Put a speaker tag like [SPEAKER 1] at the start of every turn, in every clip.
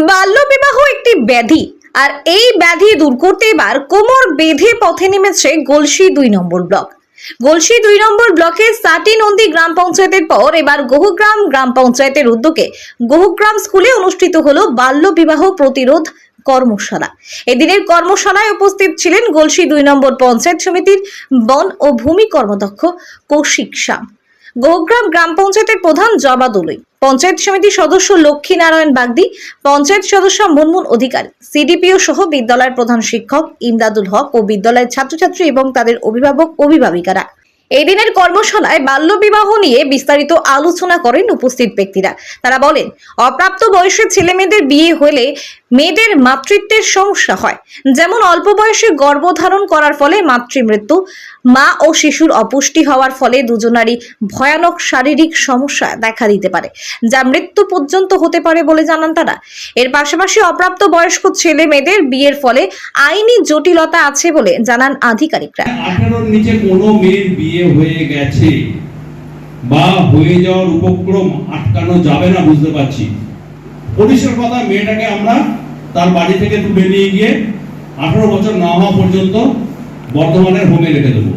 [SPEAKER 1] বাল্যবিবাহ একটি ব্যাধি, আর এই ব্যাধি দূর করতে এবার কোমর বেঁধে পথে নেমেছে গলসি 2 নম্বর ব্লক। গলসি 2 নম্বর ব্লকের সাটিনন্দী গ্রাম পঞ্চায়েতের পর এবার গোহগ্রাম গ্রাম পঞ্চায়েতের উদ্যোগে গোহগ্রাম স্কুলে অনুষ্ঠিত হলো বাল্যবিবাহ প্রতিরোধ কর্মশালা। এদিনের কর্মশালায় উপস্থিত ছিলেন গলসি 2 নম্বর পঞ্চায়েত সমিতির বন ও ভূমি কর্মদক্ষ কৌশিক শাম, গোহগ্রাম গ্রাম পঞ্চায়েতের প্রধান জবা দলুই, পঞ্চায়েত সমিতির সদস্য লক্ষ্মী নারায়ণ বাগদি, পঞ্চায়েত সদস্য মুনমুন অধিকারী, সিডিপিও সহ বিদ্যালয়ের প্রধান শিক্ষক ইমদাদুল হক ও বিদ্যালয়ের ছাত্রছাত্রী এবং তাদের অভিভাবক অভিভাবিকারা। এই দিনের কর্মশালায় বাল্যবিবাহ নিয়ে বিস্তারিত আলোচনা করেন উপস্থিত ব্যক্তিরা। তারা বলেন, অপ্রাপ্ত বয়সের ছেলে মেয়েদের বিয়ে হলে মেয়েদের মাতৃত্বের সমস্যা হয়, যেমন অল্প বয়সে গর্ভধারণ করার ফলে মাতৃমৃত্যু, মা ও শিশুর অপুষ্টি হওয়ার ফলে দুজনারই ভয়ানক শারীরিক সমস্যা দেখা দিতে পারে, যা মৃত্যু পর্যন্ত হতে পারে বলে জানান তারা। এর পাশাপাশি অপ্রাপ্ত বয়স্ক ছেলে মেয়েদের বিয়ের ফলে আইনি জটিলতা আছে বলে জানান আধিকারিকরা।
[SPEAKER 2] 18 নিচে কোনো মেয়ের বিয়ে হয়ে গেছে বা হয়ে যাওয়ার উপক্রম আটকানো যাবে না, বুঝতে পারছি। পরিষ্কার কথা, মেয়েটাকে আমরা তার বাড়ি থেকে তুলে নিয়ে গিয়ে 18 বছর না হওয়া পর্যন্ত বর্ধমানের হোমে রেখে দেবো।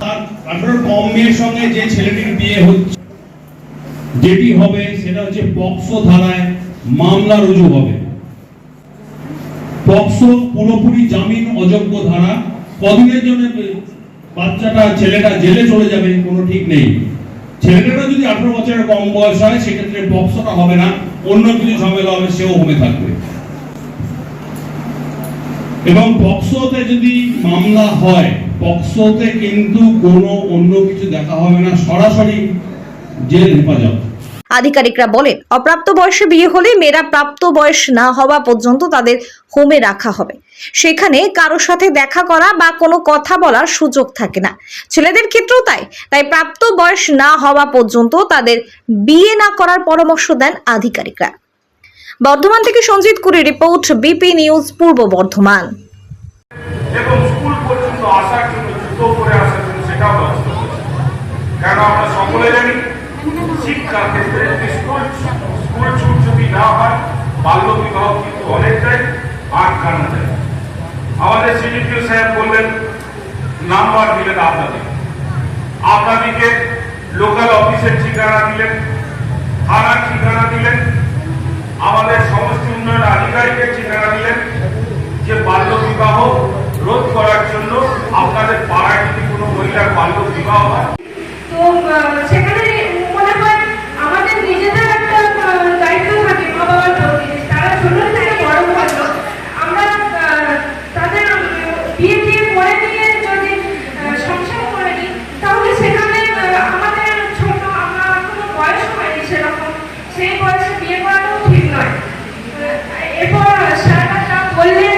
[SPEAKER 2] তার 18 কম মেয়ের সঙ্গে যে ছেলেটির বিয়ে হচ্ছে, যেটি হবে সেটা হচ্ছে পক্সো ধারায় মামলা রুজু হবে। পক্সো পুরোপুরি জামিন অযোগ্য ধারা। কদিনের জন্য বাচ্চাটা ছেলেটা জেলে চলে যাবে কোনো ঠিক নেই। ছেলেটা যদি 18 বছরের কম বয়স হয়, সেক্ষেত্রে পক্সোটা হবে না, অন্য কিছু ঝামেলা হবে, সেও হোমে থাকবে। এবং পক্সোতে যদি মামলা হয়, পক্সোতে কিন্তু কোনো অন্য কিছু দেখা হবে না, সরাসরি জেল হেফাজত।
[SPEAKER 1] আধিকারিকরা বলেন, অপ্রাপ্ত বয়সে বিয়ে হলে মেয়েরা প্রাপ্ত বয়স না হওয়া পর্যন্ত তাদের হোমে রাখা হবে। সেখানে কারোর সাথে দেখা করা বা কোনো কথা বলার সুযোগ থাকে না। ছেলেদের ক্ষেত্রেও তাই প্রাপ্ত বয়স না হওয়া পর্যন্ত তাদের বিয়ে না করার পরামর্শ দেন আধিকারিকরা। বর্ধমান থেকে সঞ্জিত কুরি রিপোর্ট, বিপি নিউজ, পূর্ব বর্ধমান।
[SPEAKER 3] এবং স্কুল পর্যন্ত আসার জন্য, জুতো পরে আসার জন্য সেটাও ব্যবস্থা করছে। কেন আমরা সকলে জানি, শিক্ষা ক্ষেত্রে স্কুল ছুট যদি না হয়, বাল্য বিবাহ কিন্তু অনেকটাই আটকানো যায়। আমাদের সিডিপিও সাহেব বললেন, নাম্বার দিলেন আপনাদেরকে লোকাল অফিসের ঠিকানা দিলেন, থানার ঠিকানা দিলেন, আমাদের সমষ্টি উন্নয়ন আধিকারিকের ঠিকানা দিলেন, যে বাল্য বিবাহ রোধ করার জন্য আপনাদের পাড়ায় যদি কোনো মহিলার বাল্য বিবাহ হয়,
[SPEAKER 4] তো সেখানে মনে হয় আমাদের নিজেদের একটা দায়িত্ব থাকে মা বাবার প্রতি। তারা ছোট থেকে বড় হলো, আমরা তাদের বিয়ে দিয়ে করে নিয়ে যদি সংসার করে নিই, তাহলে সেখানে আমাদের ছোট, আমরা কোনো বয়স হয়নি সেরকম, সেই বয়সে বিয়ে করাটাও ঠিক নয়। এরপর সারাটা বললেন